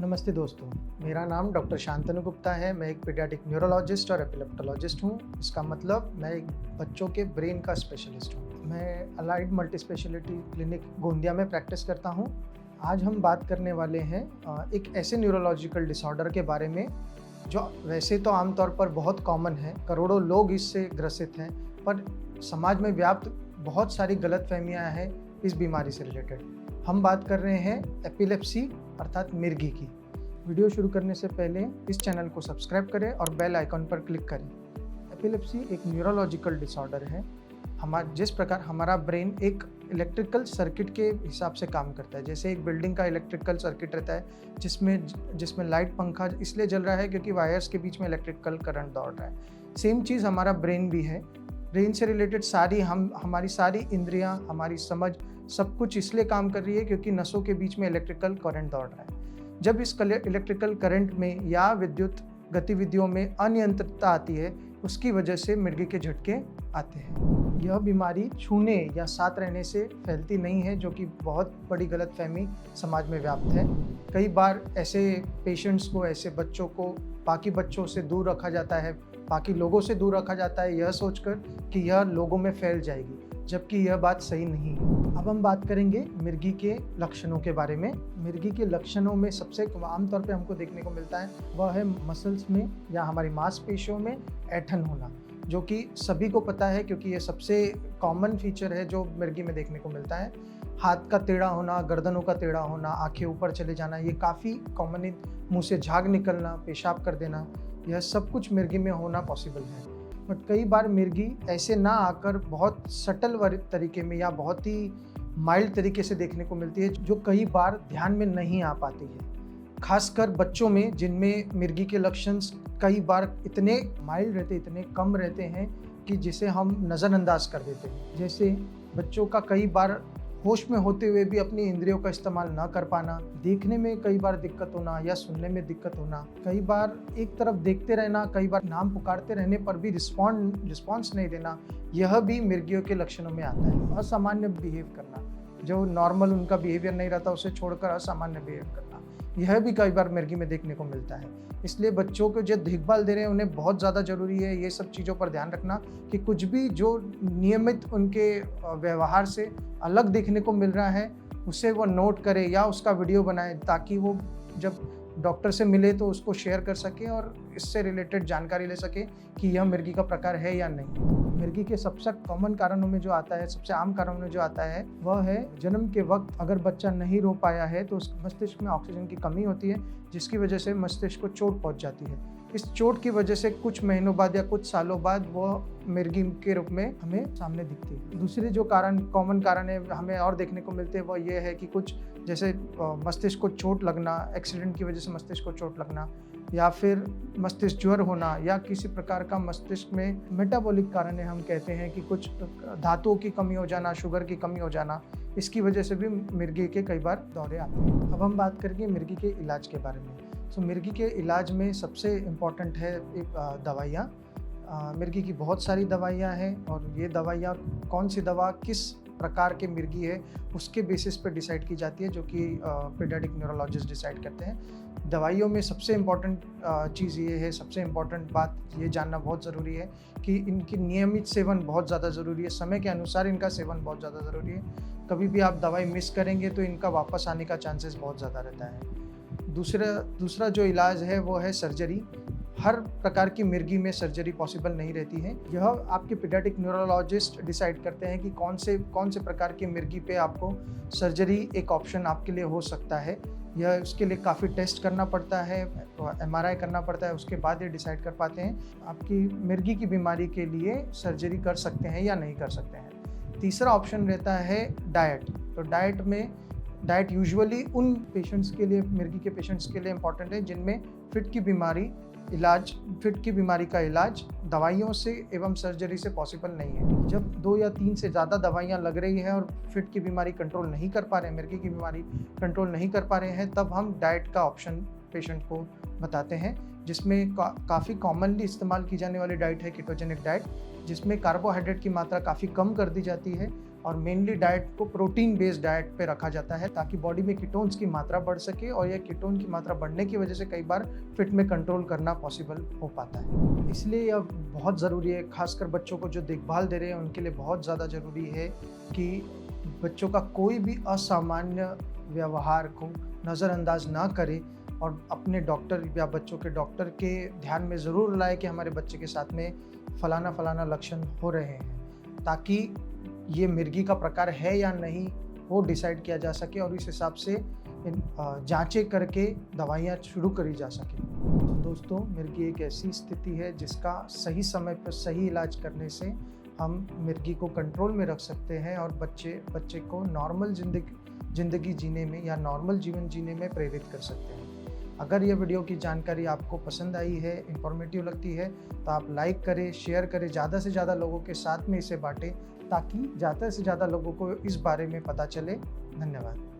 नमस्ते दोस्तों, मेरा नाम डॉक्टर शांतनु गुप्ता है। मैं एक पीडियाट्रिक न्यूरोलॉजिस्ट और एपिलेप्टोलॉजिस्ट हूँ। इसका मतलब मैं एक बच्चों के ब्रेन का स्पेशलिस्ट हूँ। मैं allied multi speciality clinic Gondia में प्रैक्टिस करता हूँ। आज हम बात करने वाले हैं एक ऐसे न्यूरोलॉजिकल डिसऑर्डर के बारे में जो वैसे तो आमतौर पर बहुत कॉमन है, करोड़ों लोग इससे ग्रसित हैं, पर समाज में व्याप्त बहुत सारी गलतफहमियाँ हैं इस बीमारी से रिलेटेड। हम बात कर रहे हैं एपिलेप्सी अर्थात मिर्गी की। वीडियो शुरू करने से पहले इस चैनल को सब्सक्राइब करें और बेल आइकन पर क्लिक करें। एपिलेप्सी एक न्यूरोलॉजिकल डिसऑर्डर है। जिस प्रकार हमारा ब्रेन एक इलेक्ट्रिकल सर्किट के हिसाब से काम करता है, जैसे एक बिल्डिंग का इलेक्ट्रिकल सर्किट रहता है जिसमें लाइट पंखा इसलिए जल रहा है क्योंकि वायर्स के बीच में इलेक्ट्रिकल करंट दौड़ रहा है। सेम चीज़ हमारा ब्रेन भी है। ब्रेन से रिलेटेड हमारी सारी इंद्रियां, हमारी समझ, सब कुछ इसलिए काम कर रही है क्योंकि नसों के बीच में इलेक्ट्रिकल करंट दौड़ रहा है। जब इस इलेक्ट्रिकल करंट में या विद्युत गतिविधियों में अनियंत्रितता आती है, उसकी वजह से मिर्गी के झटके आते हैं। यह बीमारी छूने या साथ रहने से फैलती नहीं है, जो कि बहुत बड़ी गलतफहमी समाज में व्याप्त है। कई बार ऐसे पेशेंट्स को, ऐसे बच्चों को बाकी बच्चों से दूर रखा जाता है, बाकी लोगों से दूर रखा जाता है, यह सोचकर कि यह लोगों में फैल जाएगी, जबकि यह बात सही नहीं है। अब हम बात करेंगे मिर्गी के लक्षणों के बारे में। मिर्गी के लक्षणों में सबसे आमतौर पे हमको देखने को मिलता है वह है मसल्स में या हमारी मांसपेशियों में ऐंठन होना, जो कि सभी को पता है क्योंकि ये सबसे कॉमन फीचर है जो मिर्गी में देखने को मिलता है। हाथ का टेढ़ा होना, गर्दनों का टेढ़ा होना, आंखें ऊपर चले जाना, ये काफ़ी कॉमन है। मुँह से झाग निकलना, पेशाब कर देना, यह सब कुछ मिर्गी में होना पॉसिबल है। बट कई बार मिर्गी ऐसे ना आकर बहुत सटल तरीके में या बहुत ही माइल्ड तरीके से देखने को मिलती है, जो कई बार ध्यान में नहीं आ पाती है। खासकर बच्चों में, जिनमें मिर्गी के लक्षण कई बार इतने माइल्ड रहते, इतने कम रहते हैं कि जिसे हम नज़रअंदाज कर देते हैं। जैसे बच्चों का कई बार होश में होते हुए भी अपनी इंद्रियों का इस्तेमाल ना कर पाना, देखने में कई बार दिक्कत होना या सुनने में दिक्कत होना, कई बार एक तरफ देखते रहना, कई बार नाम पुकारते रहने पर भी रिस्पॉन्स नहीं देना, यह भी मिर्गियों के लक्षणों में आता है। असामान्य बिहेव करना, जो नॉर्मल उनका बिहेवियर नहीं रहता उसे छोड़कर असामान्य बिहेव करना, यह भी कई बार मिर्गी में देखने को मिलता है। इसलिए बच्चों को जो देखभाल दे रहे हैं उन्हें बहुत ज़्यादा ज़रूरी है ये सब चीज़ों पर ध्यान रखना कि कुछ भी जो नियमित उनके व्यवहार से अलग देखने को मिल रहा है उसे वो नोट करे या उसका वीडियो बनाए, ताकि वो जब डॉक्टर से मिले तो उसको शेयर कर सके और इससे रिलेटेड जानकारी ले सके कि यह मिर्गी का प्रकार है या नहीं। मिर्गी के सबसे कॉमन कारणों में जो आता है, सबसे आम कारणों में जो आता है वह है जन्म के वक्त अगर बच्चा नहीं रो पाया है तो उस मस्तिष्क में ऑक्सीजन की कमी होती है, जिसकी वजह से मस्तिष्क को चोट पहुंच जाती है। इस चोट की वजह से कुछ महीनों बाद या कुछ सालों बाद वह मिर्गी के रूप में हमें सामने दिखती है। दूसरे जो कॉमन कारण है हमें और देखने को मिलते हैं वह ये है कि कुछ जैसे मस्तिष्क को चोट लगना, एक्सीडेंट की वजह से मस्तिष्क को चोट लगना, या फिर मस्तिष्क ज्वर होना, या किसी प्रकार का मस्तिष्क में मेटाबॉलिक कारण है, हम कहते हैं कि कुछ धातुओं की कमी हो जाना, शुगर की कमी हो जाना, इसकी वजह से भी मिर्गी के कई बार दौरे आते हैं। अब हम बात करेंगे मिर्गी के इलाज के बारे में। मिर्गी के इलाज में सबसे इम्पॉर्टेंट है दवाइयाँ। मिर्गी की बहुत सारी दवाइयाँ हैं और ये दवाइयाँ कौन सी दवा किस प्रकार के मिर्गी है उसके बेसिस पर डिसाइड की जाती है, जो कि पीडियाट्रिक न्यूरोलॉजिस्ट डिसाइड करते हैं। दवाइयों में सबसे इम्पॉर्टेंट चीज़ ये है, सबसे इम्पॉर्टेंट बात ये जानना बहुत ज़रूरी है कि इनकी नियमित सेवन बहुत ज़्यादा ज़रूरी है, समय के अनुसार इनका सेवन बहुत ज़्यादा ज़रूरी है। कभी भी आप दवाई मिस करेंगे तो इनका वापस आने का चांसेस बहुत ज़्यादा रहता है। दूसरा जो इलाज है वो है सर्जरी। हर प्रकार की मिर्गी में सर्जरी पॉसिबल नहीं रहती है। यह आपके पीडियाट्रिक न्यूरोलॉजिस्ट डिसाइड करते हैं कि कौन से प्रकार की मिर्गी पे आपको सर्जरी एक ऑप्शन आपके लिए हो सकता है। यह उसके लिए काफ़ी टेस्ट करना पड़ता है, MRI करना पड़ता है, उसके बाद ये डिसाइड कर पाते हैं आपकी मिर्गी की बीमारी के लिए सर्जरी कर सकते हैं या नहीं कर सकते हैं। तीसरा ऑप्शन रहता है डाइट। तो डाइट यूजुअली उन पेशेंट्स के लिए, मिर्गी के पेशेंट्स के लिए इम्पॉर्टेंट है जिनमें फिट की बीमारी का इलाज दवाइयों से एवं सर्जरी से पॉसिबल नहीं है। जब 2 या 3 से ज़्यादा दवाइयाँ लग रही है और फिट की बीमारी कंट्रोल नहीं कर पा रहे हैं, मिर्गी की बीमारी कंट्रोल नहीं कर पा रहे हैं, तब हम डाइट का ऑप्शन पेशेंट को बताते हैं, जिसमें काफ़ी कॉमनली इस्तेमाल की जाने वाली डाइट है कीटोजेनिक डाइट, जिसमें कार्बोहाइड्रेट की मात्रा काफ़ी कम कर दी जाती है और मेनली डाइट को प्रोटीन बेस्ड डाइट पे रखा जाता है ताकि बॉडी में कीटोन्स की मात्रा बढ़ सके, और यह कीटोन की मात्रा बढ़ने की वजह से कई बार फिट में कंट्रोल करना पॉसिबल हो पाता है। इसलिए यह बहुत ज़रूरी है, खासकर बच्चों को जो देखभाल दे रहे हैं उनके लिए बहुत ज़्यादा ज़रूरी है कि बच्चों का कोई भी असामान्य व्यवहार को नज़रअंदाज ना करे और अपने डॉक्टर या बच्चों के डॉक्टर के ध्यान में ज़रूर लाए कि हमारे बच्चे के साथ में फलाना लक्षण हो रहे हैं, ताकि ये मिर्गी का प्रकार है या नहीं वो डिसाइड किया जा सके और इस हिसाब से जांचें करके दवाइयाँ शुरू करी जा सके। तो दोस्तों, मिर्गी एक ऐसी स्थिति है जिसका सही समय पर सही इलाज करने से हम मिर्गी को कंट्रोल में रख सकते हैं और बच्चे को नॉर्मल ज़िंदगी जीने में या नॉर्मल जीवन जीने में प्रेरित कर सकते हैं। अगर ये वीडियो की जानकारी आपको पसंद आई है, इन्फॉर्मेटिव लगती है, तो आप लाइक करें, शेयर करें, ज़्यादा से ज़्यादा लोगों के साथ में इसे बांटें ताकि ज़्यादा से ज़्यादा लोगों को इस बारे में पता चले। धन्यवाद।